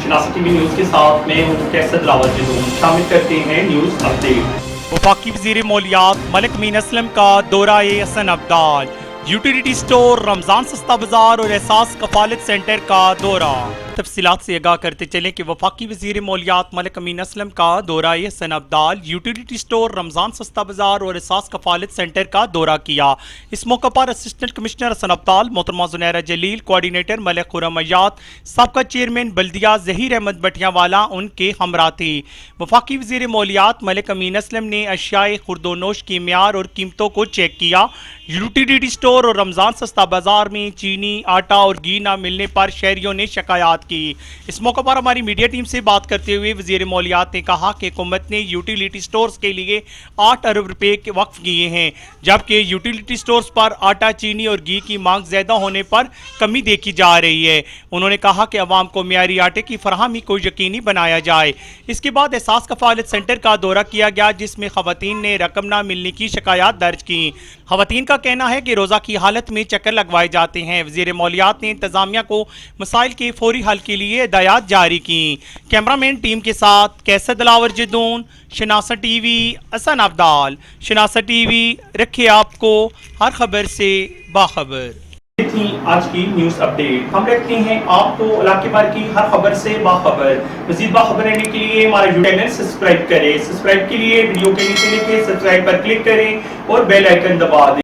شناسا T V news کے ساتھ میں ہوں کیسر دلاور جدون. شامل کرتے ہیں نیوز اپڈیٹ. وفاقی وزیر ماحولیات ملک امین اسلم کا دورہ حسن ابدال، یوٹیلیٹی سٹور رمضان سستا بازار اور احساس کفالت سنٹر کا دورہ. تفصیلات سے آگاہ کرتے چلیں کہ وفاقی وزیر ماحولیات ملک امین اسلم کا دورہ حسن ابدال، یوٹیلیٹی سٹور رمضان سستا بازار اور احساس کفالت سنٹر کا دورہ کیا. اس موقع پر اسسٹنٹ کمشنر حسن ابدال، محترمہ زنیرہ جلیل، کوارڈینیٹر ملک خرمیات، سابقہ چیئرمین بلدیہ ظہیر احمد بٹیاں والا ان کے ہمراہ تھے. وفاقی وزیر ماحولیات ملک امین اسلم نے اشیاء خورد و نوش کی معیار اور قیمتوں کو چیک کیا. یوٹیلیٹی سٹور اور رمضان سستا بازار میں چینی، آٹا اور گھی نہ ملنے پر شہریوں نے شکایات کی. اس موقع پر ہماری میڈیا ٹیم سے بات کرتے ہوئے وزیر ماحولیات نے کہا کہ حکومت نے یوٹیلیٹی سٹورز کے لیے 8 ارب روپے وقف کیے ہیں، جبکہ یوٹیلیٹی سٹورز پر آٹا، چینی اور گھی کی مانگ زیادہ ہونے پر کمی دیکھی جا رہی ہے. انہوں نے کہا کہ عوام کو معیاری آٹے کی فراہمی کو یقینی بنایا جائے. اس کے بعد احساس کفالت سنٹر کا دورہ کیا گیا، جس میں خواتین نے رقم نہ ملنے کی شکایات درج کی. خواتین کا کہنا ہے کہ روزہ کی حالت میں چکر لگوائے جاتے ہیں. وزیر ماحولیات نے انتظامیہ کو مسائل کے فوری حل کے لیے ہدایات جاری کی. کیمرامین ٹیم کے ساتھ کیسر دلاور جدون، شناسا ٹی وی، حسن ابدال. شناسا ٹی وی رکھے آپ کو ہر خبر سے باخبر. یہ تھی آج کی نیوز اپڈیٹ. ہم رکھتے ہیں آپ کو علاقے بھر کی ہر خبر سے باخبر. مزید باخبر رہنے کے لیے ہمارا یوٹیوب چینل سبسکرائب کریں. سبسکرائب کے لیے ویڈیو کے نیچے لکھے سبسکرائب پر کلک کریں اور بیل آئیکن دبا دیں.